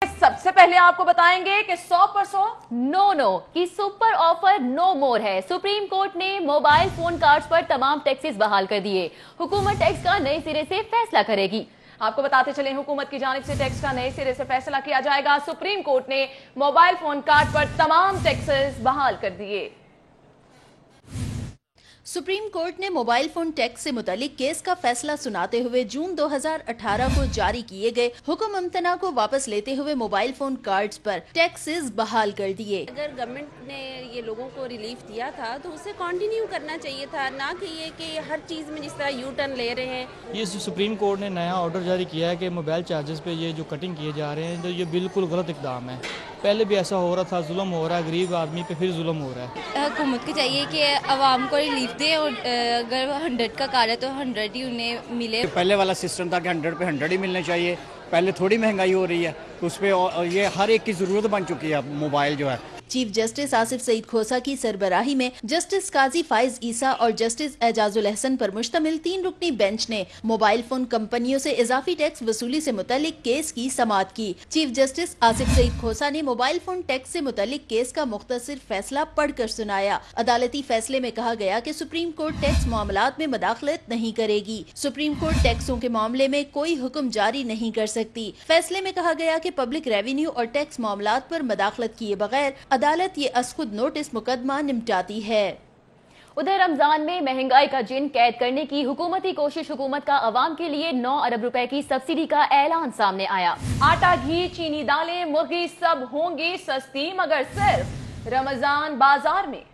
सबसे पहले आपको बताएंगे कि 100% नो की सुपर ऑफर नो मोर है। सुप्रीम कोर्ट ने मोबाइल फोन कार्ड्स पर तमाम टैक्सेस बहाल कर दिए। हुकूमत टैक्स का नए सिरे से फैसला करेगी। आपको बताते चलें, हुकूमत की जानिब से टैक्स का नए सिरे से फैसला किया जाएगा। सुप्रीम कोर्ट ने मोबाइल फोन कार्ड पर तमाम टैक्सेस बहाल कर दिए। सुप्रीम कोर्ट ने मोबाइल फोन टैक्स से मुतालिक केस का फैसला सुनाते हुए जून 2018 को जारी किए गए हुक्म अम्तना को वापस लेते हुए मोबाइल फोन कार्ड्स पर टैक्सेस बहाल कर दिए। अगर गवर्नमेंट ने ये लोगों को रिलीफ दिया था तो उसे कंटिन्यू करना चाहिए था, ना कि ये कि हर चीज़ में जिस तरह यू टर्न ले रहे हैं। ये सुप्रीम कोर्ट ने नया ऑर्डर जारी किया है कि मोबाइल चार्जेस पे ये जो कटिंग किए जा रहे हैं, तो ये बिल्कुल गलत इकदाम है। पहले भी ऐसा हो रहा था, जुल्म हो रहा है, गरीब आदमी पे फिर जुल्म हो रहा है। हुकूमत को चाहिए कि आवाम को रिलीफ दे और अगर 100 का कार्ड है तो 100 ही उन्हें मिले। पहले वाला सिस्टम था कि 100 पे 100 ही मिलने चाहिए। पहले थोड़ी महंगाई हो रही है तो उस पर ये हर एक की ज़रूरत बन चुकी है मोबाइल जो है। चीफ जस्टिस आसिफ सईद खोसा की सरबराही में जस्टिस काजी फाइज ईसा और जस्टिस एजाजुल अहसन पर मुश्तमिल 3 रुकनी बेंच ने मोबाइल फोन कंपनियों से इजाफी टैक्स वसूली से मुतालिक केस की समाअत की। चीफ जस्टिस आसिफ सईद खोसा ने मोबाइल फोन टैक्स से मुतालिक केस का मुख्तसर फैसला पढ़कर सुनाया। अदालती फैसले में कहा गया कि सुप्रीम कोर्ट टैक्स मामलात में मदाखलत नहीं करेगी। सुप्रीम कोर्ट टैक्सों के मामले में कोई हुक्म जारी नहीं कर सकती। फैसले में कहा गया कि पब्लिक रेवेन्यू और टैक्स मामलात पर मदाखलत किए बगैर अदालत ये असखुद नोटिस मुकदमा निपटाती है। उधर रमजान में महंगाई का जिन कैद करने की हुकूमती कोशिश हुकूमत का अवाम के लिए 9 अरब रुपए की सब्सिडी का ऐलान सामने आया। आटा, घी, चीनी, दालें, मुर्गी सब होंगी सस्ती, मगर सिर्फ रमजान बाजार में।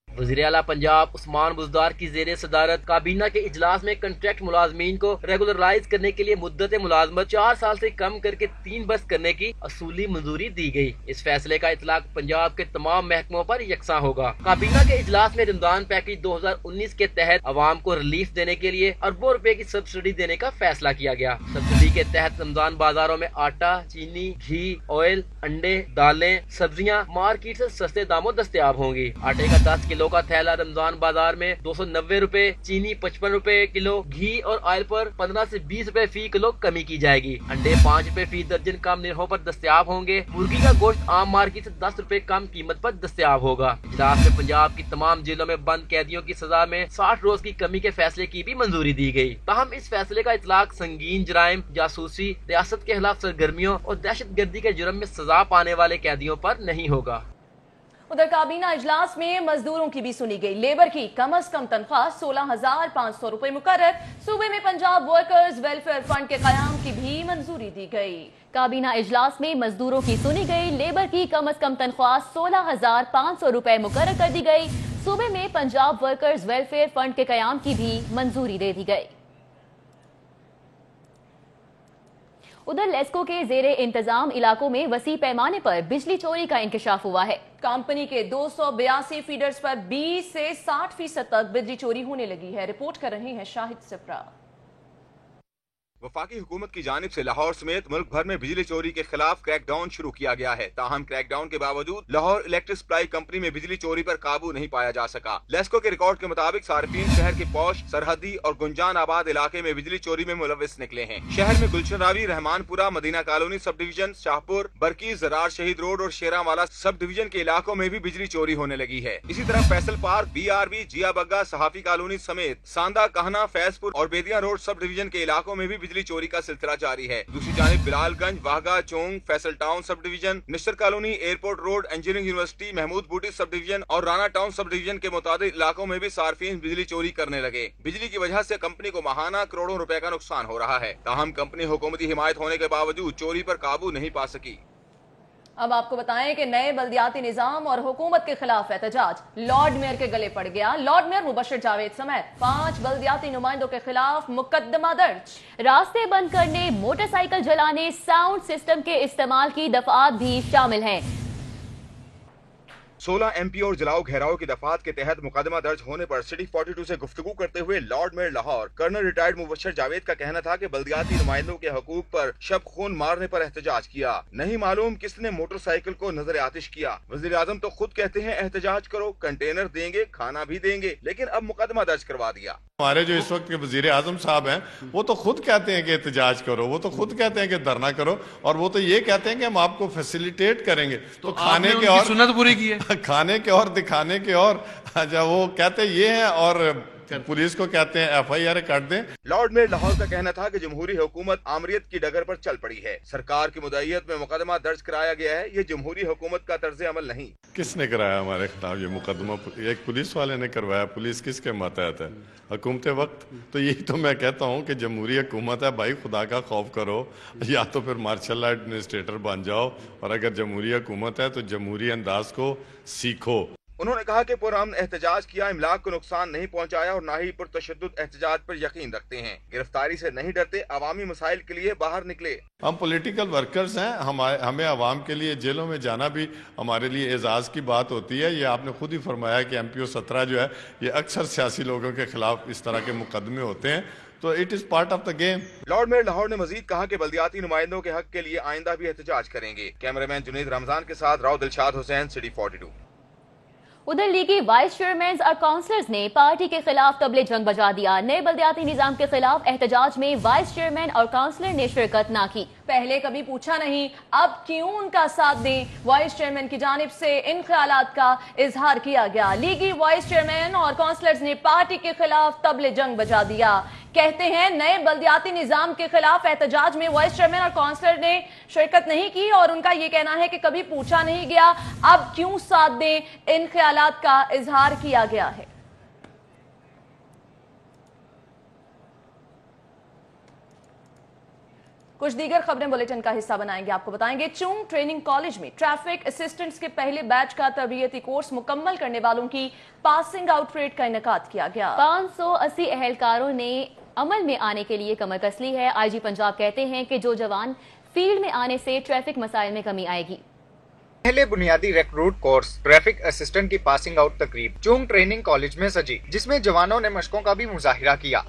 वज़ीर-ए-आला पंजाब उस्मान बुज़दार की ज़ेरे सदारत काबीना के इजलास में कंट्रैक्ट मुलाजमीन को रेगुलराइज करने के लिए मुद्दत मुलाजमत 4 साल से कम करके 3 बरस करने की असूली मंजूरी दी गई। इस फैसले का इतलाक पंजाब के तमाम महकमों पर यकसा होगा। काबीना के इजलास में रमजान पैकेज 2019 के तहत अवाम को रिलीफ देने के लिए अरबों रुपए की सब्सिडी देने का फैसला किया गया। सब्सिडी के तहत रमजान बाजारों में आटा, चीनी, घी, ऑयल, अंडे, दालें, सब्जियां मार्केट से सस्ते दामों दस्तयाब होंगी। आटे का 10 किलो का थैला रमजान बाजार में 290 रुपए, चीनी 55 रुपए किलो, घी और ऑयल पर 15 से 20 रुपए फी किलो कमी की जाएगी। अंडे 5 रुपए फी दर्जन कम निरखों पर दस्तयाब होंगे। मुर्गी का गोश्त आम मार्केट से 10 रुपए कम कीमत पर दस्तयाब होगा। इजलास में पंजाब की तमाम जेलों में बंद कैदियों की सजा में 60 रोज की कमी के फैसले की भी मंजूरी दी गई। ताहम इस फैसले का इतलाक संगीन जराइम, जासूसी, रियासत के खिलाफ सरगर्मियों और दहशत गर्दी के जुर्म में सजा पाने वाले कैदियों पर नहीं होगा। उधर काबीना इजलास में मजदूरों की भी सुनी गई। लेबर की कम अज कम तनख्वाह 16,500 रुपए मुकर्रर। सूबे में पंजाब वर्कर्स वेलफेयर फंड के कयाम की भी मंजूरी दी गई। काबीना इजलास में मजदूरों की सुनी गई। लेबर की कम अज कम तनख्वाह 16,500 रुपए मुकर्रर कर दी गई। सूबे में पंजाब वर्कर्स वेलफेयर फंड के कयाम की भी मंजूरी दे दी गई। उधर लेस्को के जेरे इंतजाम इलाकों में वसी पैमाने पर बिजली चोरी का इंकशाफ हुआ है। कंपनी के 282 फीडर्स पर 20 से 60% तक बिजली चोरी होने लगी है। रिपोर्ट कर रहे हैं शाहिद सिप्रा। वफाकी हुकूमत की जानिब से लाहौर समेत मुल्क भर में बिजली चोरी के खिलाफ क्रैकडाउन शुरू किया गया है। ताहम क्रैकडाउन के बावजूद लाहौर इलेक्ट्रिक सप्लाई कंपनी में बिजली चोरी पर काबू नहीं पाया जा सका। लेस्को के रिकॉर्ड के मुताबिक सार्फिन शहर के पौश, सरहदी और गुंजान आबाद इलाके में बिजली चोरी में मुलविस निकले हैं। शहर में Gulshan Ravi, Rehmanpura, Madina colony sub division, Shahpur, Barki, Jarar Shaheed road और शेरावाला सब डिवीजन के इलाकों में भी बिजली चोरी होने लगी है। इसी तरह फैसल पार्क, BRB, जिया बग्गा, सहाफी कॉलोनी समेत सांदा, कहना, फैजपुर और बेदिया रोड सब डिवीजन के इलाकों में भी बिजली चोरी का सिलसिला जारी है। दूसरी जानिब Bilalganj, Wahga, Chung, Faisal town sub division, Nishtar colony, airport road, engineering university, Mahmood Booti sub division और राना टाउन सब डिवीजन के मुताबिक इलाकों में भी सार्फिन बिजली चोरी करने लगे। बिजली की वजह से कंपनी को माहाना करोड़ों रुपए का नुकसान हो रहा है। ताहम कंपनी हुकूमती हिमायत होने के बावजूद चोरी पर काबू नहीं पा सकी। अब आपको बताएं कि नए बल्दियाती निजाम और हुकूमत के खिलाफ एहतजाज लॉर्ड मेयर के गले पड़ गया। लॉर्ड मेयर मुबशर जावेद समेत 5 बल्दियाती नुमाइंदों के खिलाफ मुकदमा दर्ज। रास्ते बंद करने, मोटरसाइकिल जलाने, साउंड सिस्टम के इस्तेमाल की दफात भी शामिल हैं। 16 MP और जलाओ घेराव की दफात के तहत मुकदमा दर्ज होने पर सिटी 42 से गुफ्तगू करते हुए lord mayor Lahore colonel retired Mubashar Javed का कहना था कि बल्दियाती नुमाइंदों के हकूक पर शब खून मारने पर एहतजाज किया। नहीं मालूम किसने मोटरसाइकिल को नजर आतिश किया। वजीर आजम तो खुद कहते हैं एहतजाज करो, कंटेनर देंगे, खाना भी देंगे, लेकिन अब मुकदमा दर्ज करवा दिया। हमारे जो इस वक्त के वजीर आजम साहब हैं वो तो खुद कहते हैं कि एहतजाज करो, वो तो खुद कहते हैं कि धरना करो, और वो तो ये कहते हैं कि हम आपको फैसिलिटेट करेंगे। तो खाने के और सुन्नत पूरी की है खाने के और दिखाने के और जब वो कहते ये हैं और पुलिस को कहते हैं FIR काट दें। लॉर्ड मेयर लाहौर का कहना था कि जमहूरी हुकूमत आमरीत की डगर पर चल पड़ी है। सरकार की मुद्दईयत में मुकदमा दर्ज कराया गया है, ये जमहूरी हुकूमत का तर्ज अमल नहीं। किसने कराया हमारे खिलाफ ये मुकदमा? एक पुलिस वाले ने करवाया। पुलिस किसके मातहत है? हुकूमत वक्त। तो यही तो मैं कहता हूँ कि जमहूरी हुकूमत है भाई, खुदा का खौफ करो, या तो फिर मार्शल एडमिनिस्ट्रेटर बन जाओ, और अगर जमहूरी हुकूमत है तो जमहूरी अंदाज को सीखो। उन्होंने कहा कि पुरअमन एहतजाज किया, इमलाक को नुकसान नहीं पहुंचाया और न ही पुरतशद्दुद एहतजाज पर यकीन रखते हैं। गिरफ्तारी से नहीं डरते, अवामी मसाइल के लिए बाहर निकले। हम पॉलिटिकल वर्कर्स हैं, हमें अवाम के लिए जेलों में जाना भी हमारे लिए एजाज की बात होती है। ये आपने खुद ही फरमाया कि MPO 17 जो है ये अक्सर सियासी लोगों के खिलाफ इस तरह के मुकदमे होते हैं, तो it is part of the game. Lord mayor Lahore ने मजीद कहा कि बल्दियाती नुमाइंदों के हक के लिए आइंदा भी एहतजाज करेंगे। कैमरामैन जुनैद रमजान के साथ राव दिलशाद हुसैन, सिटी 42। उधर लीगी वाइस चेयरमैन और काउंसलर्स ने पार्टी के खिलाफ तबले जंग बजा दिया। नए बल्दियाती निजाम के खिलाफ एहतजाज में वाइस चेयरमैन और काउंसलर ने शिरकत ना की। पहले कभी पूछा नहीं, अब क्यों उनका साथ दें? वाइस चेयरमैन की जानिब से इन ख्यालात का इजहार किया गया। लीगी वाइस चेयरमैन और काउंसलर्स ने पार्टी के खिलाफ तबले जंग बजा दिया। कहते हैं नए बल्दियाती निजाम के खिलाफ एहतजाज में वाइस चेयरमैन और काउंसलर ने शिरकत नहीं की और उनका यह कहना है कि कभी पूछा नहीं गया, अब क्यों साथ दें? इन ख्यालात का इजहार किया गया है। कुछ दीगर खबरें बुलेटिन का हिस्सा बनाएंगे। आपको बताएंगे चुंग ट्रेनिंग कॉलेज में ट्रैफिक असिस्टेंट्स के पहले बैच का तरबियती कोर्स मुकम्मल करने वालों की पासिंग आउट परेड का इनेकाद किया गया। 580 अहलकारों ने अमल में आने के लिए कमर कस ली है। IG पंजाब कहते हैं कि जो जवान फील्ड में आने से ट्रैफिक मसाइल में कमी आएगी। पहले बुनियादी रिक्रूट कोर्स ट्रैफिक असिस्टेंट की पासिंग आउट तकरीब चुंग ट्रेनिंग कॉलेज में सजी, जिसमें जवानों ने मशकों का भी मुजाहिरा किया।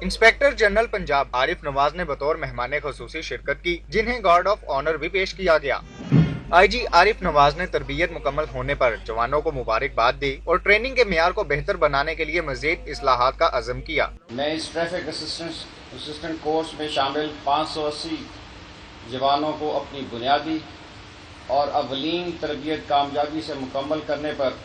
इंस्पेक्टर जनरल पंजाब आरिफ नवाज ने बतौर मेहमान खुसूसी शिरकत की, जिन्हें गार्ड ऑफ ऑनर भी पेश किया गया। IG आरिफ नवाज ने तरबियत मुकम्मल होने पर जवानों को मुबारकबाद दी और ट्रेनिंग के मेयार को बेहतर बनाने के लिए मजीद इस्लाहात का अज़म किया। मैं इस ट्रैफिक असिस्टेंट कोर्स में शामिल 580 जवानों को अपनी बुनियादी और अवलीन तरबियत कामयाबी से मुकम्मल करने पर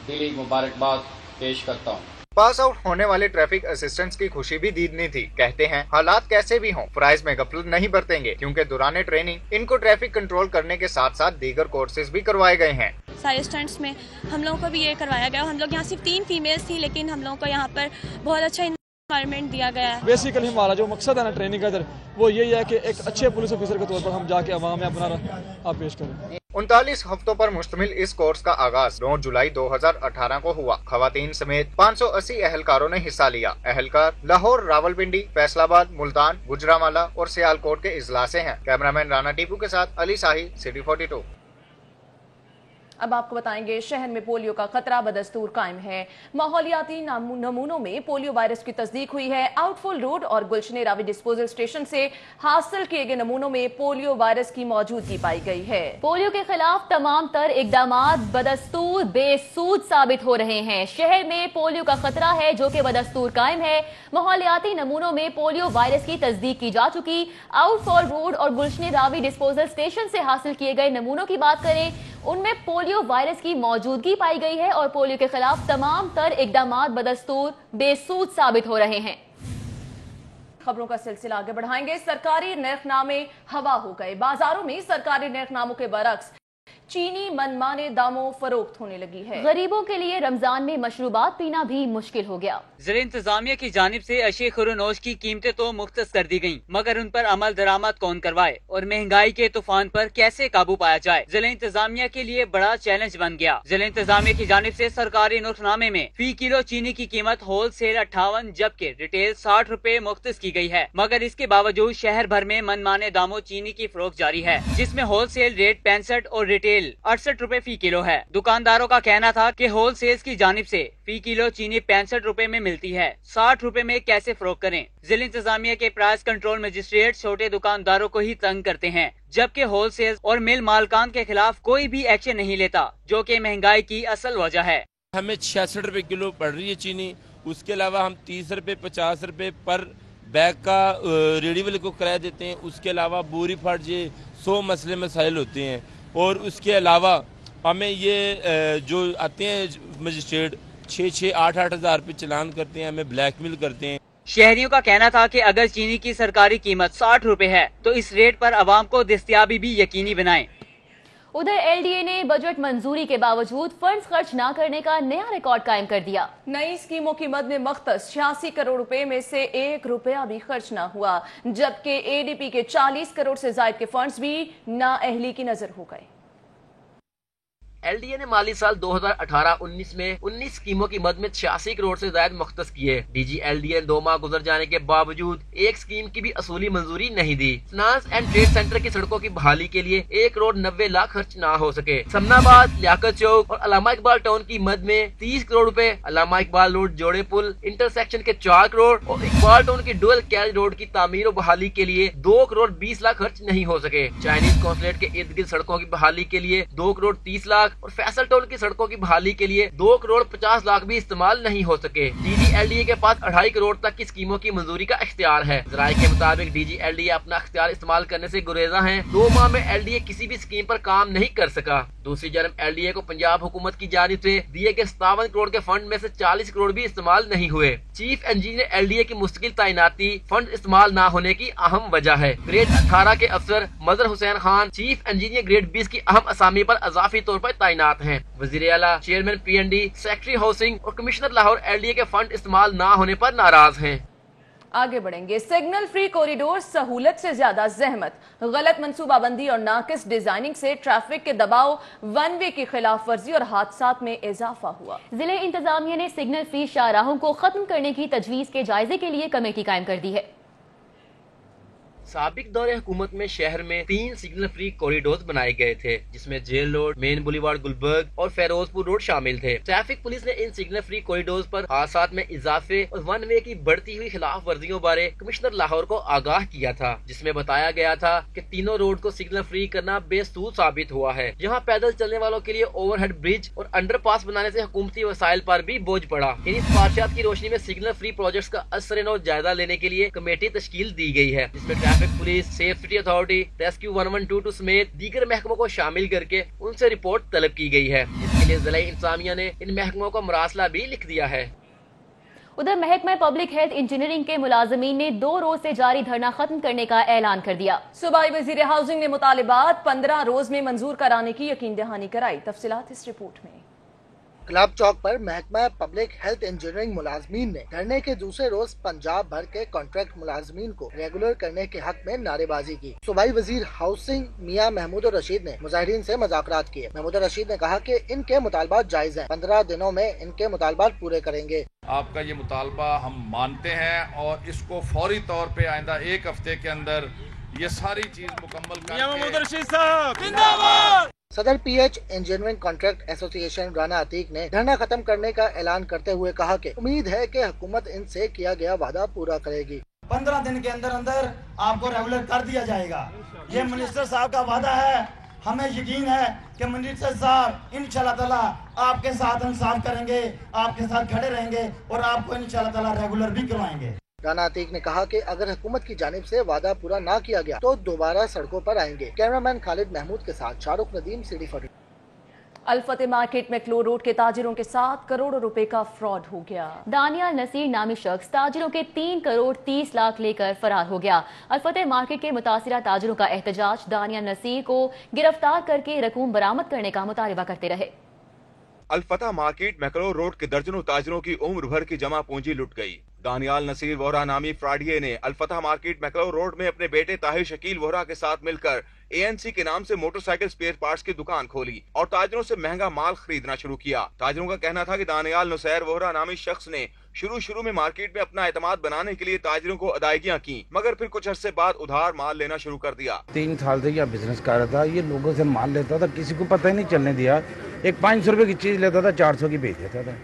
दिली मुबारकबाद पेश करता हूँ। पास आउट होने वाले ट्रैफिक असिस्टेंट्स की खुशी भी दीदनी थी। कहते हैं हालात कैसे भी हों, फराइज में गफलत नहीं बरतेंगे, क्योंकि दौरान ट्रेनिंग इनको ट्रैफिक कंट्रोल करने के साथ साथ दीगर कोर्सेज भी करवाए गए हैं। सारे स्टंट्स में हम लोगों को भी ये करवाया गया। हम लोग यहाँ सिर्फ 3 फीमेल्स थी, लेकिन हम लोगों को यहाँ पर बहुत अच्छा एनवायरनमेंट दिया गया है। बेसिकली हमारा जो मकसद है ना ट्रेनिंग का, वो यही है कि एक अच्छे पुलिस ऑफिसर के तौर पर हम जाके अवाम में अपना पेश करें। 39 हफ्तों पर मुश्तमिल इस कोर्स का आगाज 9 जुलाई 2018 को हुआ। खवातीन समेत 580 अहलकारों ने हिस्सा लिया। अहलकार लाहौर, रावलपिंडी, फैसलाबाद, मुल्तान, गुजरांवाला और सियालकोट के इजला से हैं। कैमरामैन राना टीपू के साथ अली साहिल, सिटी 42। अब आपको बताएंगे शहर में पोलियो का खतरा बदस्तूर कायम है। माहौलियाती नमूनों में पोलियो वायरस की तस्दीक हुई है। आउटफुल रोड और गुलशन रावी डिस्पोजल स्टेशन से हासिल किए गए नमूनों में पोलियो वायरस की मौजूदगी पाई गई है। पोलियो के खिलाफ तमाम तर इकदामात बदस्तूर बेसूद साबित हो रहे हैं। शहर में पोलियो का खतरा है जो कि बदस्तूर कायम है। माहौलियाती नमूनों में पोलियो वायरस की तस्दीक की जा चुकी। आउटफॉल रोड और गुलशन रावी डिस्पोजल स्टेशन से हासिल किए गए नमूनों की बात करें, उनमें पोलियो वायरस की मौजूदगी पाई गई है और पोलियो के खिलाफ तमाम तर इकदामात बदस्तूर बेसूद साबित हो रहे हैं। खबरों का सिलसिला आगे बढ़ाएंगे। सरकारी नर्खनामे हवा हो गए। बाजारों में सरकारी नर्खनामों के बरक्स चीनी मनमाने दामों फरोख्त होने लगी है। गरीबों के लिए रमजान में मशरूबात पीना भी मुश्किल हो गया। ज़िला इंतजामिया की जानिब से अशे खुरनोश की कीमतें तो मुख्तस कर दी गयी, मगर उन पर अमल दरामद कौन करवाए और महंगाई के तूफान पर कैसे काबू पाया जाए, जिला इंतजामिया के लिए बड़ा चैलेंज बन गया। जिला इंतजामिया की जानिब से सरकारी नुकनामे में फी किलो चीनी की कीमत होल सेल 58 जबकि रिटेल 60 रुपए मुख्तस की गई है, मगर इसके बावजूद शहर भर में मनमाने दामों चीनी की फरोख्त जारी है, जिसमें होल सेल रेट 65 और रिटेल 68 रुपए फी किलो है। दुकानदारों का कहना था कि होल सेल्स की जानिब से फी किलो चीनी 65 रुपए में मिलती है, 60 रुपए में कैसे फरोख्त करें। जिला इंतजामिया के प्राइस कंट्रोल मजिस्ट्रेट छोटे दुकानदारों को ही तंग करते हैं, जबकि होल सेल्स और मिल मालकान के खिलाफ कोई भी एक्शन नहीं लेता, जो कि महंगाई की असल वजह है। हमें 66 रुपए किलो पड़ रही है चीनी, उसके अलावा हम 30 रुपए 50 रुपए पर बैग का रेडी वाले को किराया देते हैं। उसके अलावा बोरी फट ये 100 मसले मसाइल होते हैं, और उसके अलावा हमें ये जो आते हैं मजिस्ट्रेट 6-8 हज़ार रुपये चलान करते हैं, हमें ब्लैकमेल करते हैं। शहरियों का कहना था कि अगर चीनी की सरकारी कीमत 60 रुपए है तो इस रेट पर आवाम को दस्तयाबी भी यकीनी बनाएं। उधर एलडीए ने बजट मंजूरी के बावजूद फंड्स खर्च न करने का नया रिकॉर्ड कायम कर दिया। नई स्कीमों की मद में मख्तस 86 करोड़ रुपए में से 1 रुपया भी खर्च न हुआ, जबकि एडीपी के 40 करोड़ से ज्यादा के फंड्स भी नाअहली की नजर हो गए। एलडीए ने माली साल 2018-19 में 19 स्कीमों की मद में 86 करोड़ से ज्यादा मुख्तस किए। डीजी एलडीए ने 2 माह गुजर जाने के बावजूद एक स्कीम की भी असूली मंजूरी नहीं दी। फाइनेंस एंड ट्रेड सेंटर की सड़कों की बहाली के लिए 1 करोड़ 90 लाख खर्च न हो सके। समनाबाद, लियाकत चौक और अल्लामा इकबाल टाउन की मद में 30 करोड़ रुपए, अल्लामा इकबाल रोड जोड़े पुल इंटरसेक्शन के 4 करोड़ और इकबाल टाउन की डुअल कैरिज रोड की तामीर और बहाली के लिए 2 करोड़ 20 लाख खर्च नहीं हो सके। चाइनीज कॉन्सुलेट के इर्द गिर्द सड़कों की बहाली के लिए 2 करोड़ 30 लाख और फैसल टाउन की सड़कों की बहाली के लिए 2 करोड़ 50 लाख भी इस्तेमाल नहीं हो सके। डीजी एलडीए के पास 2.5 करोड़ तक की स्कीमों की मंजूरी का इख्तियार है। जराये के मुताबिक डीजी एलडीए अपना इख्तियार इस्तेमाल करने से गुरेजा है। 2 माह में एलडीए किसी भी स्कीम पर काम नहीं कर सका। दूसरी जानब एलडीए को पंजाब हुकूमत की जानिब से दिए गए 57 करोड़ के फंड में से 40 करोड़ भी इस्तेमाल नहीं हुए। चीफ इंजीनियर एलडीए की मुस्तकिल तैनाती फंड इस्तेमाल न होने की अहम वजह है। ग्रेड 18 के अफसर मजर Hussain Khan chief engineer grade 20 की अहम असामी पर अजाफी तौर पर तैनात हैं। वजीर आला, चेयरमैन पीएनडी, सेक्रेटरी हाउसिंग और कमिश्नर लाहौर एलडीए के फंड इस्तेमाल न होने पर नाराज हैं। आगे बढ़ेंगे। सिग्नल फ्री कॉरिडोर सहूलत से ज्यादा जहमत, गलत मंसूबाबंदी और नाकिस डिजाइनिंग से ट्रैफिक के दबाव, वन वे की खिलाफ वर्जी और हादसात में इजाफा हुआ। जिले इंतजामिया ने सिग्नल फ्री शाहराहों को खत्म करने की तजवीज के जायजे के लिए कमेटी कायम कर दी है। साबिक दौरे हुकूमत में शहर में 3 सिग्नल फ्री कॉरिडोर बनाए गए थे, जिसमें jail road, main boulevard Gulberg और फेरोजपुर रोड शामिल थे। ट्रैफिक पुलिस ने इन सिग्नल फ्री कॉरिडोर पर हादसात में इजाफे और वन वे की बढ़ती हुई खिलाफ वर्जियों बारे कमिश्नर लाहौर को आगाह किया था, जिसमें बताया गया था कि तीनों रोड को सिग्नल फ्री करना बेसूद साबित हुआ है। यहाँ पैदल चलने वालों के लिए ओवरहेड ब्रिज और अंडरपास बनाने से हुकूमती वसाइल पर भी बोझ पड़ा। इन सिफारिशात की रोशनी में सिग्नल फ्री प्रोजेक्ट्स का असर-ए-नौ जायजा लेने के लिए कमेटी तश्कील दी गई है, जिसमें traffic police, safe city authority, rescue 1122 समेत दीगर महकमों को शामिल करके उनसे रिपोर्ट तलब की गई है। इसके लिए जिला इंतजामिया ने इन महकमों को मरासला भी लिख दिया है। उधर महकमा पब्लिक हेल्थ इंजीनियरिंग के मुलाजमीन ने 2 रोज से जारी धरना खत्म करने का ऐलान कर दिया। सूबाई वजीर हाउसिंग ने मुतालिबात 15 रोज में मंजूर कराने की यकीन दहानी कराई। तफसीलात इस रिपोर्ट में। क्लब चौक पर महकमा पब्लिक हेल्थ इंजीनियरिंग मुलाजमीन ने धरने के दूसरे रोज पंजाब भर के कॉन्ट्रैक्ट मुलाजमीन को रेगुलर करने के हक में नारेबाजी की। सूबाई वजीर हाउसिंग मियां महमूद रशीद ने मुजाहिरीन से मुज़ाकरात किए। महमूद रशीद ने कहा कि इनके मुतालबात जायज हैं, 15 दिनों में इनके मुतालबात पूरे करेंगे। आपका ये मुतालबा हम मानते हैं और इसको फौरी तौर पे आइंदा 1 हफ्ते के अंदर ये सारी चीज मुकम्मल करके। सदर pH engineering contract association Rana Atiq ने धरना खत्म करने का ऐलान करते हुए कहा कि उम्मीद है कि हुकूमत इनसे किया गया वादा पूरा करेगी। 15 दिन के अंदर अंदर आपको रेगुलर कर दिया जाएगा। ये मिनिस्टर साहब का वादा है। हमें यकीन है कि मिनिस्टर साहब इंशाल्लाह ताला आपके साथ इंसाफ करेंगे, आपके साथ खड़े रहेंगे और आपको इंशाल्लाह ताला रेगुलर भी करवाएंगे। राना अतीक ने कहा कि अगर हुकूमत की जानिब से वादा पूरा ना किया गया तो दोबारा सड़कों पर आएंगे। कैमरामैन खालिद महमूद के साथ शाहरुख नदीम, सिटी 40। अलफतेह मार्केट में क्लो रोड के ताजिरों के साथ करोड़ों रुपए का फ्रॉड हो गया। दानियाल नसीर नामी शख्स ताजिरों के 3 करोड़ 30 लाख लेकर फरार हो गया। अलफतेह मार्केट के मुतासिरा ताजिरों का एहतजाज दानियाल नसीर को गिरफ्तार करके रकूम बरामद करने का मुतालबा करते रहे। अलफतेह मार्केट मैकलो रोड के दर्जनों ताजिरों की उम्र भर की जमा पूंजी लुट गई। दानियाल नसीर वोहरा नामी फ्रॉडिये ने अलफतेह मार्केट मैकलो रोड में अपने बेटे ताहिर शकील वोहरा के साथ मिलकर ANC के नाम से मोटरसाइकिल स्पेयर पार्ट्स की दुकान खोली और ताजिरों से महंगा माल खरीदना शुरू किया। ताजिरों का कहना था कि दानियाल नसीर वोहरा नामी शख्स ने शुरू में मार्केट में अपना एतमाद बनाने के लिए ताजिरों को अदायगियां की, मगर फिर कुछ अरसे बाद उधार माल लेना शुरू कर दिया। 3 साल से यह बिजनेस कर रहा था, ये लोगों से माल लेता था, किसी को पता ही नहीं चलने दिया। एक 500 रुपए की चीज लेता था, 400 की बेच देता था,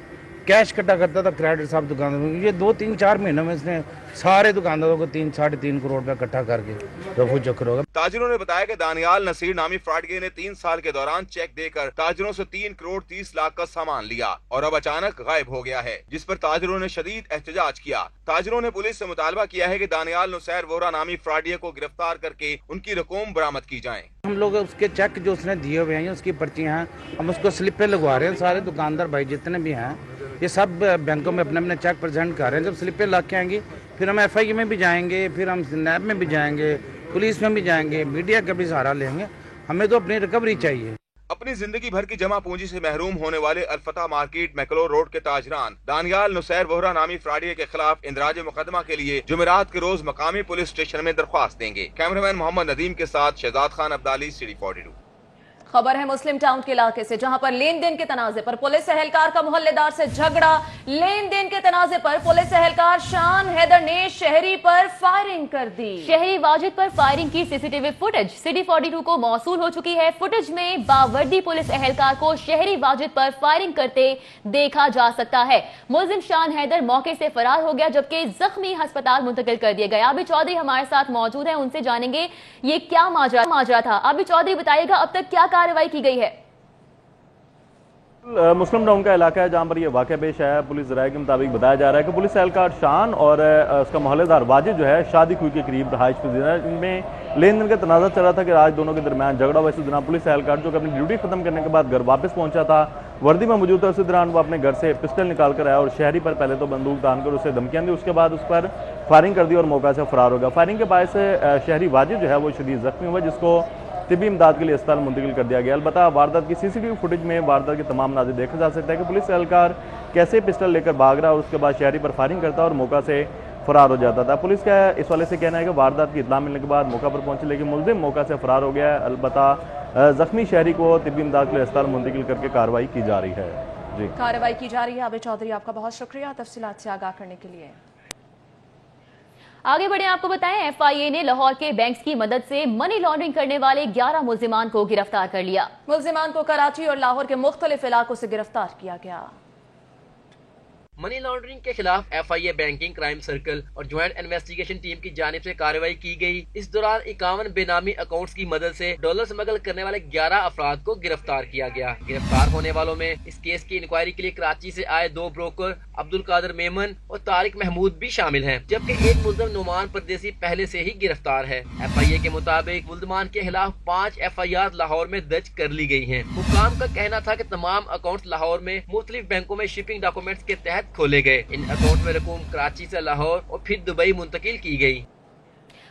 कैश इकट्ठा करता था क्रेडिट साहब दुकानदारों। ये 2-3-4 महीनों में इसने सारे दुकानदारों को 3-3.5 करोड़ रुपया इकट्ठा करके रफू चक्कर होगा। ताजिरों ने बताया कि दानियाल नसीर नामी फ्रॉडिये ने 3 साल के दौरान चेक देकर ताजिरों से 3 करोड़ 30 लाख का सामान लिया और अब अचानक गायब हो गया है, जिस पर ताजिरों ने शदीद एहतजाज किया। ताजिरों ने पुलिस से मुतालबा किया है कि दानियाल नसीर वोहरा नामी फ्रॉडिये को गिरफ्तार करके उनकी रकूम बरामद की जाए। हम लोग उसके चेक जो उसने दिए हुए हैं, उसकी पर्चियां हैं, हम उसको स्लिप पे लगवा रहे हैं। सारे दुकानदार भाई जितने भी हैं ये सब बैंकों में अपने अपने चेक प्रेजेंट कर रहे हैं। जब स्लिपें ला के आएंगी फिर हम FI में भी जाएंगे, फिर हम नैब में भी जाएंगे, पुलिस में भी जाएंगे, मीडिया का भी सहारा लेंगे। हमें तो अपनी रिकवरी चाहिए। अपनी जिंदगी भर की जमा पूंजी से महरूम होने वाले अलफतेह मार्केट मैकलो रोड के ताजरान दानियाल नसीर वोहरा नामी फ्रॉडिये के खिलाफ इंदराज मुकदमा के लिए जुमेरात के रोज मकामी पुलिस स्टेशन में दरख्वास्त देंगे। कैमरामैन मोहम्मद नदीम के साथ शहजाद खान अब्दाली, सिटी 42। खबर है मुस्लिम टाउन के इलाके से, जहां पर लेन देन के तनाजे पर पुलिस एहलकार का मोहल्लेदार से झगड़ा। लेन देन के तनाजे पर पुलिस एहलकार शान हैदर ने शहरी पर फायरिंग कर दी। शहरी वाजिद पर फायरिंग की CCTV फुटेज सिटी 42 को मौसूल हो चुकी है। फुटेज में बावर्दी पुलिस एहलकार को शहरी वाजिद पर फायरिंग करते देखा जा सकता है। मुलजिम शान हैदर मौके से फरार हो गया, जबकि जख्मी अस्पताल मुंतकिल कर दिए गए। आबिद चौधरी हमारे साथ मौजूद है, उनसे जानेंगे ये क्या माजरा था। आबिद चौधरी बताइएगा, अब तक क्या कार्रवाई की गई है? मुस्लिम टाउन का इलाका है जहां पर ये वाक़या पेश आया। पुलिस ज़राए के मुताबिक बताया जा रहा है कि पुलिस एहलकार शान और उसका मोहल्लेदार वाजिद जो है शादी खुई के करीब रहाइश पजीर में लेन देन का तनाज़ा चल रहा था कि आज दोनों के दरमियान झगड़ा हुआ। इसी दौरान पुलिस एहलकार जो कि अपनी ड्यूटी खत्म करने के बाद घर वापस पहुंचा था, वर्दी में मौजूद था, उसी दौरान वो अपने घर से पिस्टल निकाल कर आया और शहरी पर पहले तो बंदूक तान कर उसे धमकियां दी, उसके बाद उस पर फायरिंग कर दी और मौका से फरार हो गया। फायरिंग के बायस शहरी वाजिद जो है वो शदीद जख्मी हुआ, जिसको तिब्बी इमदाद के लिए अस्पताल मुंतकिल कर दिया गया। अलबत्ता वारदात की CCTV फुटेज में वारदात के तमाम नाज़िर देखा जा सकता है कि पुलिस एहलकार कैसे पिस्टल लेकर भाग रहा और उसके बाद शहरी पर फायरिंग करता और मौका से फरार हो जाता था। पुलिस का इस वाले से कहना है कि वारदात की इत्तला मिलने के बाद मौका पर पहुंचे, लेकिन मुलजिम मौका से फरार हो गया है। अलबत्ता जख्मी शहरी को तिब्बी इमदाद के लिए अस्पताल मुंतकिल करके कार्रवाई की जा रही है। जी, कार्रवाई की जा रही है। आबिद चौधरी, आपका बहुत शुक्रिया तफसीलात से आगाह करने के लिए। आगे बढ़े, आपको बताएं FIA ने लाहौर के बैंक्स की मदद से मनी लॉन्ड्रिंग करने वाले 11 मुल्जिमान को गिरफ्तार कर लिया। मुल्जिमान को कराची और लाहौर के मुख्तलिफ इलाकों से गिरफ्तार किया गया। मनी लॉन्ड्रिंग के खिलाफ FIA बैंकिंग क्राइम सर्कल और ज्वाइंट इन्वेस्टिगेशन टीम की जानिब से कार्रवाई की गई। इस दौरान 51 बेनामी अकाउंट्स की मदद से डॉलर स्मगल करने वाले 11 अफराद को गिरफ्तार किया गया। गिरफ्तार होने वालों में इस केस की इंक्वायरी के लिए कराची से आए 2 ब्रोकर अब्दुल कादिर मेमन और तारिक महमूद भी शामिल हैं, जबकि एक मुल्जिम नुमान परदेसी पहले से ही गिरफ्तार है। FIA के मुताबिक मुल्जिमान के खिलाफ 5 FIR लाहौर में दर्ज कर ली गई हैं। हुक्काम का कहना था कि तमाम अकाउंट्स लाहौर में मुख्तलिफ बैंकों में शिपिंग डॉक्यूमेंट्स के तहत खोले गए। इन अकाउंट में रकूम कराची से लाहौर और फिर दुबई मुंतकिल की गई।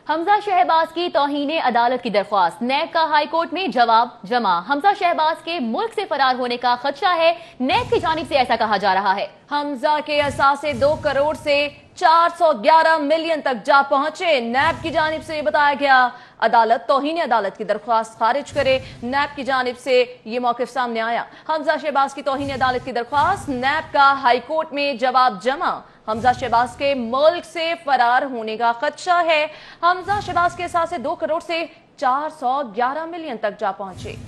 हमजा शहबाज की तौहीन अदालत की दरख्वास्त, नैब का हाई कोर्ट में जवाब जमा। हमजा शहबाज के मुल्क से फरार होने का खदशा है, नैब की जानिब से ऐसा कहा जा रहा है। हमजा के असासे 2 करोड़ से 411 मिलियन तक जा पहुंचे, नैब की जानिब से बताया गया। अदालत तौहीन अदालत की दरख्वास्त खारिज करे, नैब की जानिब से ये मौक़िफ़ सामने आया। हमजा शहबाज की तौहीन अदालत की दरख्वास्त, नैब का हाई कोर्ट में जवाब जमा। हमजा शहबाज के मुल्क से फरार होने का खदशा है। हमजा शहबाज के असासे 2 करोड़ से 411 मिलियन तक जा पहुंचे।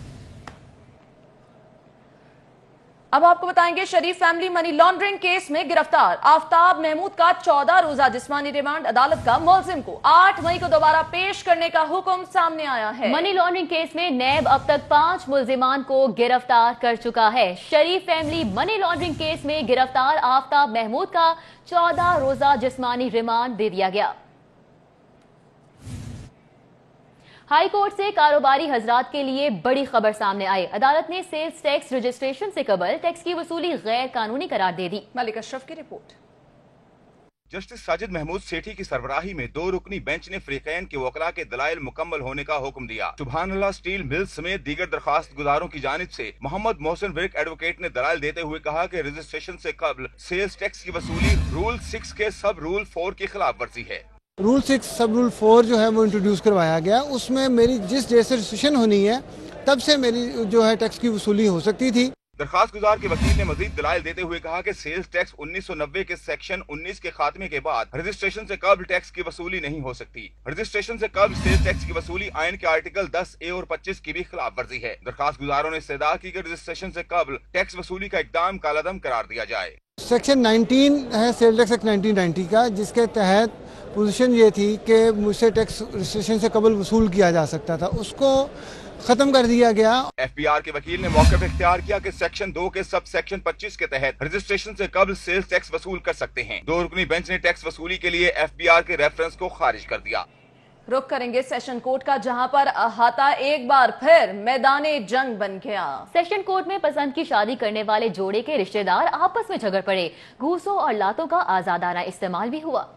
अब आपको बताएंगे, शरीफ फैमिली मनी लॉन्ड्रिंग केस में गिरफ्तार आफ्ताब महमूद का 14 रोजा जिस्मानी रिमांड। अदालत का मुल्जिम को 8 मई को दोबारा पेश करने का हुक्म सामने आया है। मनी लॉन्ड्रिंग केस में नैब अब तक 5 मुल्जिमान को गिरफ्तार कर चुका है। शरीफ फैमिली मनी लॉन्ड्रिंग केस में गिरफ्तार आफ्ताब महमूद का 14 रोजा जिस्मानी रिमांड दे दिया गया। हाई कोर्ट से कारोबारी हजरात के लिए बड़ी खबर सामने आई। अदालत ने सेल्स टैक्स रजिस्ट्रेशन से कबल टैक्स की वसूली गैर कानूनी करार दे दी। मलिक अशरफ की रिपोर्ट। जस्टिस साजिद महमूद सेठी की सरबराही में 2 रुकनी बेंच ने फ्रीकैन के वकला के दलाइल मुकम्मल होने का हुक्म दिया। सुबहानअल्लाह स्टील मिल्स समेत दीगर दरखास्त गुजारों की जानिब से मोहम्मद मोहसिन विर्क एडवोकेट ने दलाइल देते हुए कहा कि रजिस्ट्रेशन से कबल सेल्स टैक्स की वसूली रूल 6 के सब रूल 4 की खिलाफ वर्जी है। रूल 6 सब रूल 4 जो है वो इंट्रोड्यूस करवाया गया, उसमें मेरी जिस डेट से रजिस्ट्रेशन होनी है तब से मेरी जो है टैक्स की वसूली हो सकती थी। दरखास्त गुजार के वकील ने मजीद दलाइल देते हुए कहा कि सेल्स टैक्स 1990 के सेक्शन 19 के खात्मे के बाद रजिस्ट्रेशन से कबल टैक्स की वसूली नहीं हो सकती। रजिस्ट्रेशन से कबल सेल्स टैक्स की वसूली आइन के आर्टिकल 10A और 25 की भी खिलाफ वर्जी है। दरखास्त गुजारों ने इस्तदा की कि रजिस्ट्रेशन से कबल टैक्स वसूली का इकदाम कालादम करार दिया जाए। सेक्शन 19 है सेल टैक्स एक्ट 1990 का, जिसके तहत पोजीशन ये थी कि मुझसे टैक्स रजिस्ट्रेशन से कबल वसूल किया जा सकता था, उसको खत्म कर दिया गया। FBR के वकील ने मौके पर इख्तियार किया कि सेक्शन 2 के सब सेक्शन 25 के तहत रजिस्ट्रेशन से कबल सेल्स टैक्स वसूल कर सकते हैं। 2 रुकनी बेंच ने टैक्स वसूली के लिए FBR के रेफरेंस को खारिज कर दिया। रुख करेंगे सेशन कोर्ट का, जहां पर अहाता एक बार फिर मैदाने जंग बन गया। सेशन कोर्ट में पसंद की शादी करने वाले जोड़े के रिश्तेदार आपस में झगड़ पड़े। घूसों और लातों का आजादाना इस्तेमाल भी हुआ।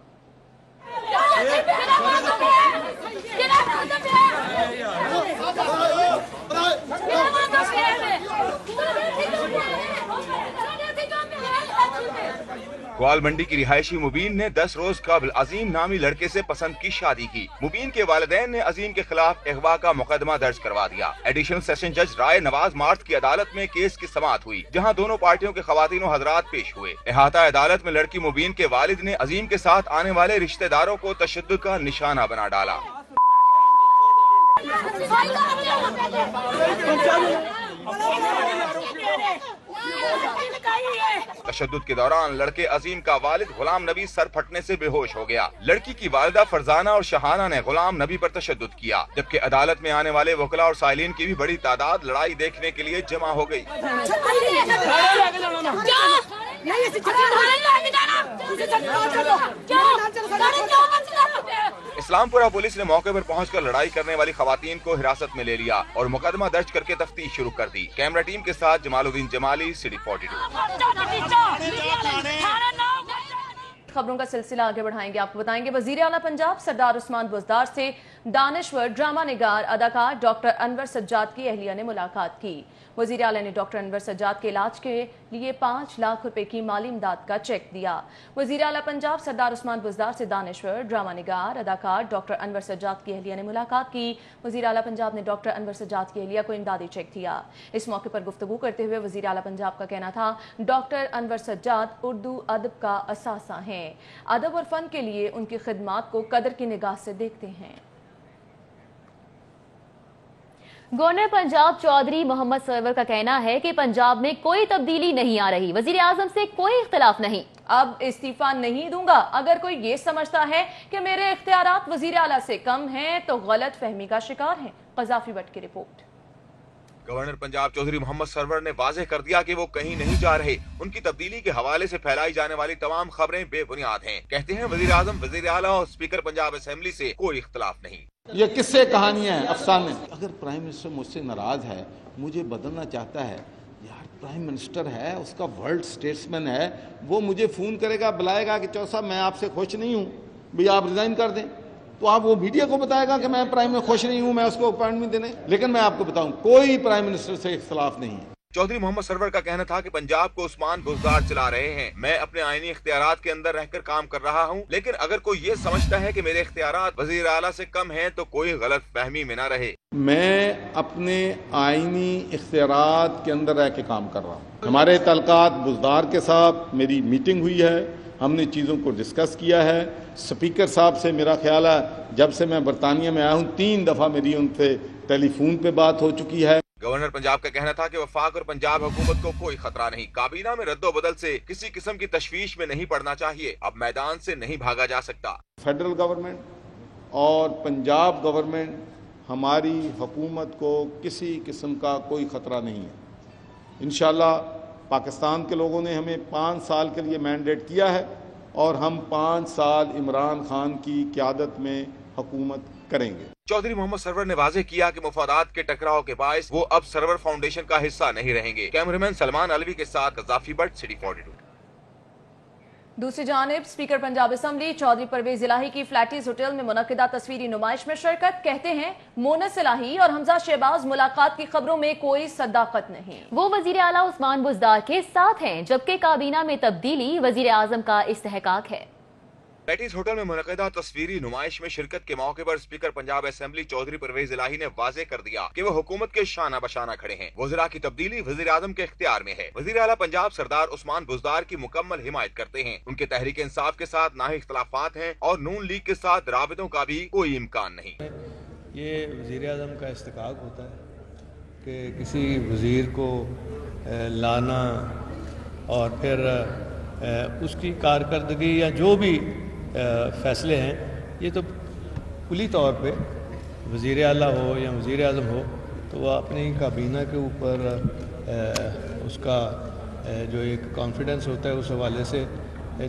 ग्वाल मंडी की रिहायशी मुबीन ने 10 रोज कबल अजीम नामी लड़के से पसंद की शादी की। मुबीन के वालिदैन ने अजीम के खिलाफ अगवा का मुकदमा दर्ज करवा दिया। एडिशनल सेशन जज राय नवाज मार्च की अदालत में केस की समाअत हुई, जहां दोनों पार्टियों के खवातीन हजरात पेश हुए। अहाता अदालत में लड़की मुबीन के वालिद ने अजीम के साथ आने वाले रिश्तेदारों को तशद्दुद का निशाना बना डाला। तशद्दुद के दौरान लड़के अजीम का वालिद गुलाम नबी सर फटने से बेहोश हो गया। लड़की की वालिदा फरजाना और शहाना ने गुलाम नबी पर तशद्दुद किया, जबकि अदालत में आने वाले वकला और साइलिन की भी बड़ी तादाद लड़ाई देखने के लिए जमा हो गई। इस्लामपुरा पुलिस ने मौके पर पहुंचकर लड़ाई करने वाली खवातीन को हिरासत में ले लिया और मुकदमा दर्ज करके तफ्तीश शुरू कर दी। कैमरा टीम के साथ जमालुद्दीन जमाली, सिटी 42। खबरों का सिलसिला आगे बढ़ाएंगे। आपको बताएंगे वजीर आला पंजाब सरदार उस्मान बुज़दार से दानिश्वर ड्रामा निगार अदाकार डॉक्टर अनवर सज्जाद की अहलिया ने मुलाकात की। वजीर आला ने डॉक्टर अनवर सज्जाद के इलाज के लिए 5 लाख रुपए की माली इमदाद का चेक दिया। वजीर आला पंजाब सरदार उस्मान बुज़दार से दानिश्वर ड्रामा निगार अदाकार डॉक्टर अनवर सज्जाद की अहलिया ने मुलाकात की। वजीर आला पंजाब ने डॉक्टर अनवर सज्जाद की अहलिया को इमदादी चेक दिया। इस मौके पर गुफ्तगू करते हुए वजीर आला पंजाब का कहना था, डॉक्टर अनवर सज्जाद उर्दू अदब का असासा हैं। अदब और फन के लिए उनकी खिदमात को कदर की निगाह से देखते हैं। गवर्नर पंजाब चौधरी मोहम्मद सरवर का कहना है कि पंजाब में कोई तब्दीली नहीं आ रही, वजीर आजम से कोई इख्तिलाफ नहीं। अब इस्तीफा नहीं दूंगा। अगर कोई ये समझता है कि मेरे इख्तियारात वजीर आला से कम हैं तो गलत फहमी का शिकार हैं। कज़ाफी भट्ट की रिपोर्ट। गवर्नर पंजाब चौधरी मोहम्मद सरवर ने वाज़ेह कर दिया कि वो कहीं नहीं जा रहे। उनकी तब्दीली के हवाले से फैलाई जाने वाली तमाम खबरें बेबुनियाद हैं। कहते हैं वजीर आजम, वजीर आला और स्पीकर पंजाब असेंबली से कोई इख्तिलाफ नहीं। ये किस्से कहानियां हैं, अफसाने। अगर प्राइम मिनिस्टर मुझसे नाराज है, मुझे बदलना चाहता है, यार प्राइम मिनिस्टर है, उसका वर्ल्ड स्टेट्समैन है, वो मुझे फोन करेगा, बुलाएगा कि चौधरी साहब मैं आपसे खुश नहीं हूँ, भाई आप रिजाइन कर दें, तो आप वो मीडिया को बताएगा कि मैं प्राइम में खुश नहीं हूँ, मैं उसको अपॉइंटमेंट देने। लेकिन मैं आपको बताऊं, कोई प्राइम मिनिस्टर से इख्तिलाफ नहीं है। चौधरी मोहम्मद सरवर का कहना था कि पंजाब को उस्मान बुज़दार चला रहे हैं। मैं अपने आईनी इख्तियारात के अंदर रहकर काम कर रहा हूं, लेकिन अगर कोई ये समझता है कि मेरे इख्तियारात वजीर आला से कम हैं तो कोई गलत फहमी में ना रहे। मैं अपने आईनी इख्तियारात के अंदर रह के काम कर रहा हूँ। हमारे तलकात बुज़दार के साथ मेरी मीटिंग हुई है, हमने चीज़ों को डिस्कस किया है। स्पीकर साहब से मेरा ख्याल है जब से मैं बरतानिया में आया हूँ 3 दफ़ा मेरी उनसे टेलीफोन पे बात हो चुकी है। गवर्नर पंजाब का कहना था कि वफाक और पंजाब हुकूमत को कोई खतरा नहीं। काबीना में रद्दोबदल से किसी किस्म की तशवीश में नहीं पड़ना चाहिए। अब मैदान से नहीं भागा जा सकता। फेडरल गवर्नमेंट और पंजाब गवर्नमेंट, हमारी हुकूमत को किसी किस्म का कोई खतरा नहीं है। इंशाल्लाह पाकिस्तान के लोगों ने हमें 5 साल के लिए मैंडेट किया है और हम 5 साल इमरान खान की क़यादत में हुकूमत करेंगे। चौधरी मोहम्मद सरवर ने वाज़ेह किया कि मुफादात के टकराव के बायस वो अब सरवर फाउंडेशन का हिस्सा नहीं रहेंगे। कैमरामैन सलमान अलवी के साथ गजाफी भट्ट, सिटी 42। दूसरी जानिब स्पीकर पंजाब असेंबली चौधरी परवेज इलाही की फ्लैटीज होटल में मुनक्किदा तस्वीरी नुमाइश में शिरकत। कहते हैं मोनस इलाही और हमजा शहबाज मुलाकात की खबरों में कोई सदाकत नहीं। वो वजीर आला उस्मान बुज़दार के साथ हैं, जबकि काबीना में तब्दीली वजीर आजम का इस्तेहकाक है। फ्लैटीज होटल में मुनक्किदा तस्वीरी नुमाइश में शिरकत के मौके पर स्पीकर पंजाब असेंबली चौधरी परवेज इलाही ने वाज़ेह कर दिया कि वो हुकूमत के शाना बशाना खड़े हैं। वज़ीरा की तब्दीली वज़ीर आज़म के इख्तियार में है। वज़ीर आला पंजाब सरदार उस्मान बुज़दार की मुकम्मल हिमायत करते हैं। उनके तहरीक इंसाफ के साथ ना ही इख्तलाफात हैं और नून लीग के साथ राबितों का भी कोई इम्कान नहीं। ये वज़ीर आज़म का इस्तेहकाक होता है कि किसी वज़ीर को लाना और फिर उसकी कारकर्दगी या जो भी फैसले हैं, ये तो कुली तौर पे वज़ीर आला हो या वज़ीर आज़म हो तो वह अपनी काबीना के ऊपर उसका जो एक कॉन्फिडेंस होता है उस हवाले से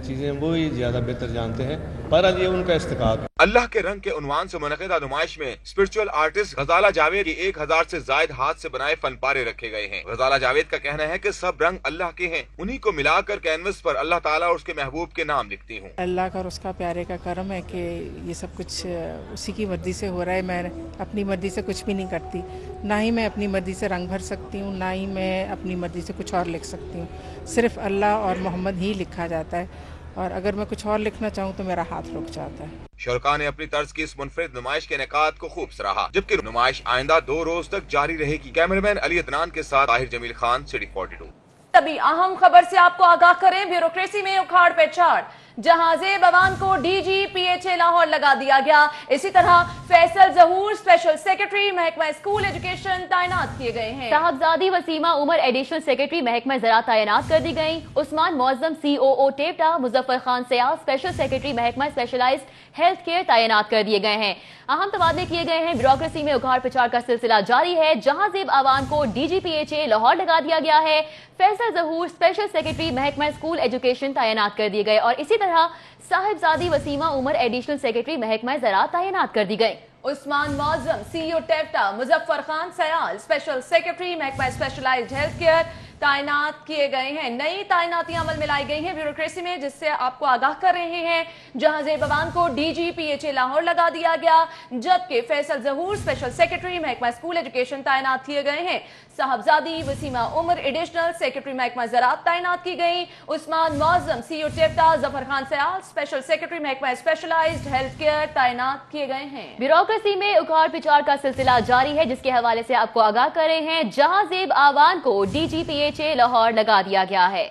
चीज़ें वो ही ज़्यादा बेहतर जानते हैं। बहरहाल ये उनका इस्तेहकाक है। अल्लाह के रंग के उन्वान से मुनक़िदा नुमाइश में स्पिरिचुअल आर्टिस्ट गजाला जावेद की 1000 से जायद हाथ से बनाए फन पारे रखे गए हैं। गजाला जावेद का कहना है कि सब रंग अल्लाह के हैं, उन्हीं को मिलाकर कैनवस पर अल्लाह ताला और उसके महबूब के नाम लिखती हूँ। अल्लाह का और उसका प्यारे का करम है कि ये सब कुछ उसी की मर्जी से हो रहा है। मैं अपनी मर्जी से कुछ भी नहीं करती, ना ही मैं अपनी मर्जी से रंग भर सकती हूँ, ना ही मैं अपनी मर्जी से कुछ और लिख सकती हूँ। सिर्फ अल्लाह और मोहम्मद ही लिखा जाता है, और अगर मैं कुछ और लिखना चाहूँ तो मेरा हाथ रुक जाता है। शुरका ने अपनी तर्ज की इस मुनफरिद नुमाइश के इनेकाद को खूब सराहा, जबकि नुमाइश आइंदा 2 रोज तक जारी रहेगी। कैमरामैन अली अदनान के साथ ताहिर जमील खान, सिटी 42। तभी अहम खबर से आपको आगाह करें, ब्यूरोक्रेसी में उखाड़ पे चाड़, जहाज़े बवान को DGPHA लाहौर लगा दिया गया। इसी तरह फैसल जहूर स्पेशल सेक्रेटरी महकमा स्कूल एजुकेशन तैनात किए गए हैं। साहबजादी वसीमा उमर एडिशनल सेक्रेटरी महकमा ज़राअत तैनात कर दी गई। Usman Moazzam COO TEPTA, Muzaffar Khan Sayal special secretary महकमा स्पेशलाइज्ड हेल्थ केयर तैनात कर दिए गए हैं। अहम तबादले किए गए हैं। ब्यूरोक्रेसी में उखाड़ पिछाड़ का सिलसिला जारी है। जहांजेब आवान को DGPHA लाहौर लगा दिया गया है। फैसल जहूर स्पेशल सेक्रेटरी महकमा स्कूल एजुकेशन तैनात कर दिए गए और इसी तरह साहिबजादी वसीमा उमर एडिशनल सेक्रेटरी महकमा ज़राअत तैनात कर दी गई। Usman Moazzam CEO TEPTA, Muzaffar Khan Sayal special secretary महकमा स्पेशलाइज्ड हेल्थ केयर तैनात किए गए हैं। नई तैनातियां अमल में लाई गई हैं ब्यूरोक्रेसी में, जिससे आपको आगाह कर रहे हैं। जहांजेब बवान को DGPHA लाहौर लगा दिया गया, जबकि फैसल जहूर स्पेशल सेक्रेटरी महकमा स्कूल एजुकेशन तैनात किए गए हैं। साहबजादी वसीमा उमर एडिशनल सेक्रेटरी महकमा ज़राअत तैनात की गई। Usman Moazzam CEO TEPTA, Zafar Khan Sayal special secretary महकमा स्पेशलाइज्ड हेल्थ केयर तैनात किए गए हैं। ब्यूरोक्रेसी में उखाड़ पिछाड़ का सिलसिला जारी है, जिसके हवाले से आपको आगाह कर रहे हैं। जहांजेब आवान को DGPHA लाहौर लगा दिया गया है।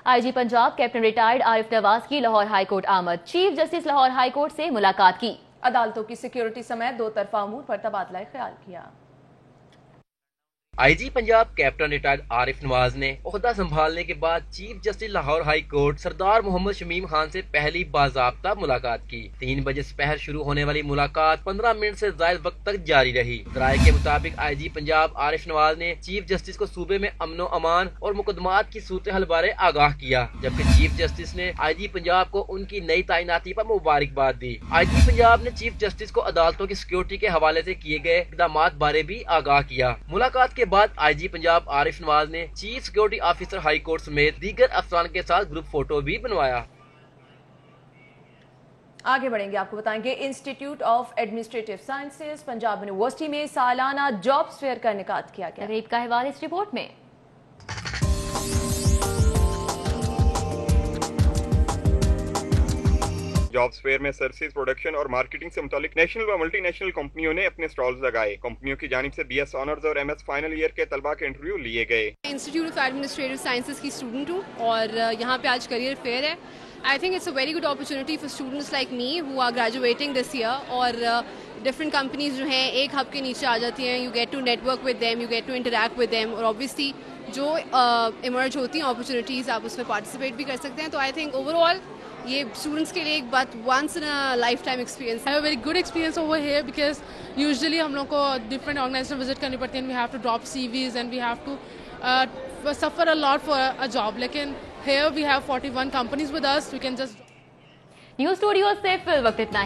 IG Punjab captain retired Arif Nawaz की लाहौर हाईकोर्ट आमद। चीफ जस्टिस लाहौर हाईकोर्ट से मुलाकात की। अदालतों की सिक्योरिटी समेत 2 तरफा अमूर पर तबादला ख्याल किया। IG Punjab captain retired Arif Nawaz ने ओहदा संभालने के बाद chief justice Lahore high court Sardar Mohammad Shamim Khan से पहली बाज़ाब्ता मुलाकात की। 3 बजे सुबह शुरू होने वाली मुलाकात 15 मिनट से ज्यादा वक्त तक जारी रही। राय के मुताबिक IG पंजाब आरिफ नवाज ने चीफ जस्टिस को सूबे में अमनो अमान और मुकदमात की सूरत हाल बारे आगाह किया, जबकि चीफ जस्टिस ने IG पंजाब को उनकी नई तैनाती पर मुबारकबाद दी। IG पंजाब ने चीफ जस्टिस को अदालतों की सिक्योरिटी के हवाले से किए गए इक़दाम बारे भी आगाह किया। मुलाकात के बाद IG पंजाब आरिफ नवाज ने chief security officer high court समेत दीगर अफसरान के साथ ग्रुप फोटो भी बनवाया। आगे बढ़ेंगे, आपको बताएंगे institute of administrative sciences Punjab university में सालाना जॉब्स फेयर का इनेकाद किया गया। रेप का हवाला इस रिपोर्ट में। जॉब्स फेयर में सर्विसेज, प्रोडक्शन और मार्केटिंग से मुतालिक नेशनल व मल्टीनेशनल कंपनियों ने अपने स्टॉल्स लगाए। कंपनियों की जानिब से BS ऑनर्स और MS फाइनल ईयर के तलबा के इंटरव्यू लिए गए। इंस्टीट्यूट ऑफ एडमिनिस्ट्रेटिव साइंसेज की स्टूडेंट हूँ और यहाँ पे आज करियर फेयर है। I think it's a very good opportunity for students like me who are graduating this year. और डिफरेंट कंपनीज जो हैं एक हब के नीचे आ जाती हैं। You get to network with them, you get to interact with them, और ऑब्वियसली जो इमर्ज होती हैं अपॉर्चुनिटीज़ आप उसमें पार्टिसिपेट भी कर सकते हैं। तो आई थिंक ओवरऑल ये स्टूडेंट्स के लिए एक बात once in a lifetime experience. I have a very good experience over here because usually हम लोग को डिफरेंट ऑर्गेनाइजेशन विजिट करनी पड़ती है। We have to drop CVs and we have to suffer a lot for a job. लेकिन here we have 41 companies with us, we can just. News studio से फिल वक्त इतना ही।